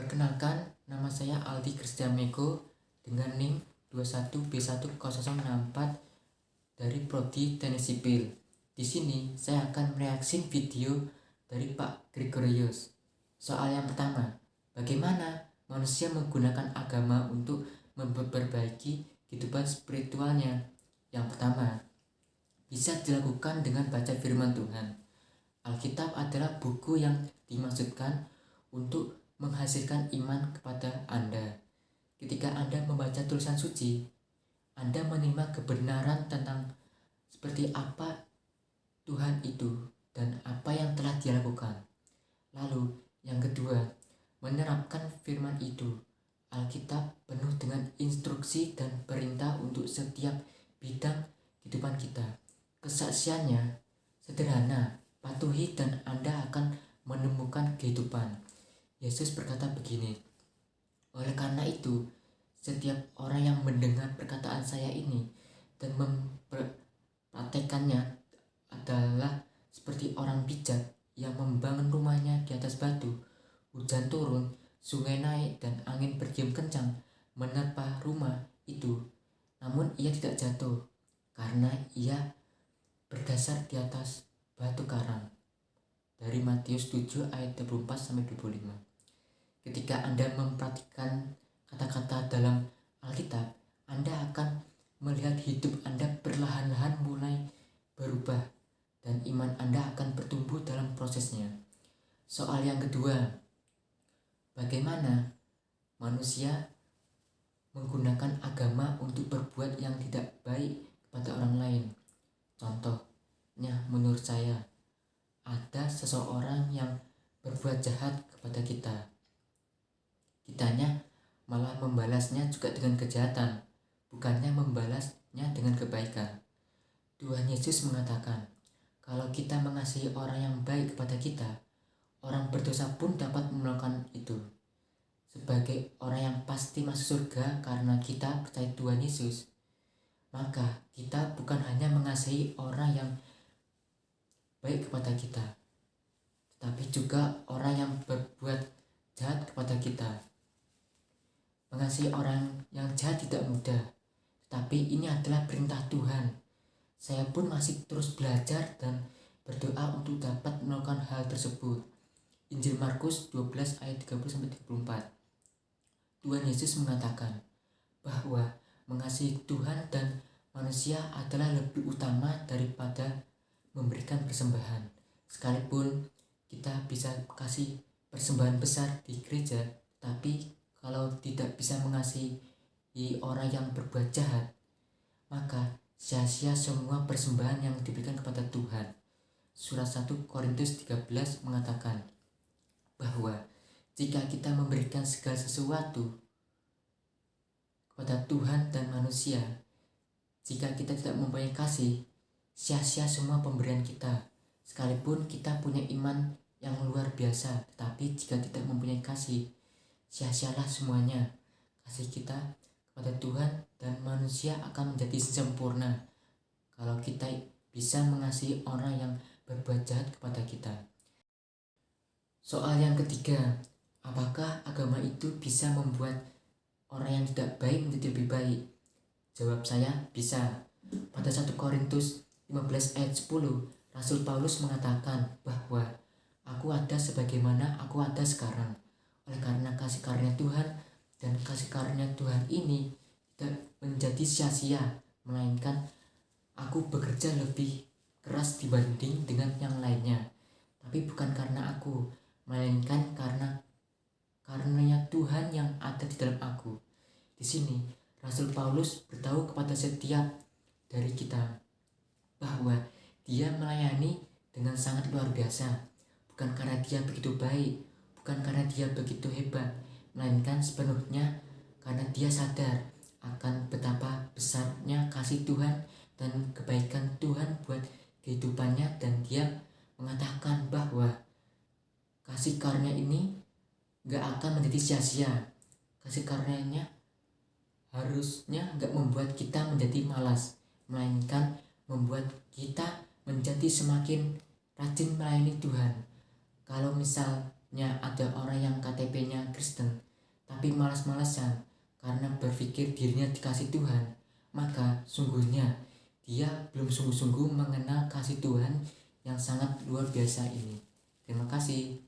Perkenalkan, nama saya Aldi Kristiamego dengan NIM 21B10064 dari Prodi Teknik Sipil. Di sini saya akan mereaksi video dari Pak Gregorius. Soal yang pertama, bagaimana manusia menggunakan agama untuk memperbaiki kehidupan spiritualnya? Yang pertama, bisa dilakukan dengan baca firman Tuhan. Alkitab adalah buku yang dimaksudkan untuk menghasilkan iman kepada Anda. Ketika Anda membaca tulisan suci, Anda menerima kebenaran tentang seperti apa Tuhan itu dan apa yang telah Dia lakukan. Lalu, yang kedua, menerapkan firman itu. Alkitab penuh dengan instruksi dan perintah untuk setiap bidang kehidupan kita. Kesaksiannya sederhana, patuhi dan Anda akan menemukan kehidupan. Yesus berkata begini, oleh karena itu, setiap orang yang mendengar perkataan saya ini dan mempraktekannya adalah seperti orang bijak yang membangun rumahnya di atas batu. Hujan turun, sungai naik, dan angin bertiup kencang menerpa rumah itu. Namun ia tidak jatuh, karena ia berdasar di atas batu karang. Dari Matius 7 ayat 24-25. Ketika Anda mempraktikkan kata-kata dalam Alkitab, Anda akan melihat hidup Anda perlahan-lahan mulai berubah dan iman Anda akan bertumbuh dalam prosesnya. Soal yang kedua, bagaimana manusia menggunakan agama untuk berbuat yang tidak baik kepada orang lain? Contohnya, menurut saya, ada seseorang yang berbuat jahat kepada kita. Kitanya malah membalasnya juga dengan kejahatan, bukannya membalasnya dengan kebaikan. Tuhan Yesus mengatakan, kalau kita mengasihi orang yang baik kepada kita, orang berdosa pun dapat melakukan itu. Sebagai orang yang pasti masuk surga karena kita percaya Tuhan Yesus, maka kita bukan hanya mengasihi orang yang baik kepada kita, tetapi juga orang yang berbuat jahat kepada kita. Mengasihi orang yang jahat tidak mudah, tetapi ini adalah perintah Tuhan. Saya pun masih terus belajar dan berdoa untuk dapat melakukan hal tersebut. Injil Markus 12 ayat 30-34. Tuhan Yesus mengatakan bahwa mengasihi Tuhan dan manusia adalah lebih utama daripada memberikan persembahan. Sekalipun kita bisa kasih persembahan besar di gereja, tapi kalau tidak bisa mengasihi orang yang berbuat jahat, maka sia-sia semua persembahan yang diberikan kepada Tuhan. Surat 1 Korintus 13 mengatakan bahwa jika kita memberikan segala sesuatu kepada Tuhan dan manusia, jika kita tidak mempunyai kasih, sia-sia semua pemberian kita. Sekalipun kita punya iman yang luar biasa, tetapi jika tidak mempunyai kasih, sia-sialah semuanya. Kasih kita kepada Tuhan dan manusia akan menjadi sempurna kalau kita bisa mengasihi orang yang berbuat jahat kepada kita. Soal yang ketiga, apakah agama itu bisa membuat orang yang tidak baik menjadi lebih baik? Jawab saya, bisa. Pada 1 Korintus 15 ayat 10, Rasul Paulus mengatakan bahwa aku ada sebagaimana aku ada sekarang. Oleh karena kasih karunia Tuhan, dan kasih karunia Tuhan ini tidak menjadi sia-sia, melainkan aku bekerja lebih keras dibanding dengan yang lainnya. Tapi bukan karena aku, melainkan karena karunia Tuhan yang ada di dalam aku. Di sini Rasul Paulus beritahu kepada setiap dari kita bahwa dia melayani dengan sangat luar biasa, bukan karena dia begitu baik, bukan karena dia begitu hebat, melainkan sepenuhnya karena dia sadar akan betapa besarnya kasih Tuhan dan kebaikan Tuhan buat kehidupannya, dan dia mengatakan bahwa kasih karunia ini gak akan menjadi sia-sia. Kasih karunia-Nya harusnya gak membuat kita menjadi malas, melainkan membuat kita menjadi semakin rajin melayani Tuhan. Kalau misal ada orang yang KTP-nya Kristen tapi malas-malasan karena berpikir dirinya dikasih Tuhan, maka sungguhnya dia belum sungguh-sungguh mengenal kasih Tuhan yang sangat luar biasa ini. Terima kasih.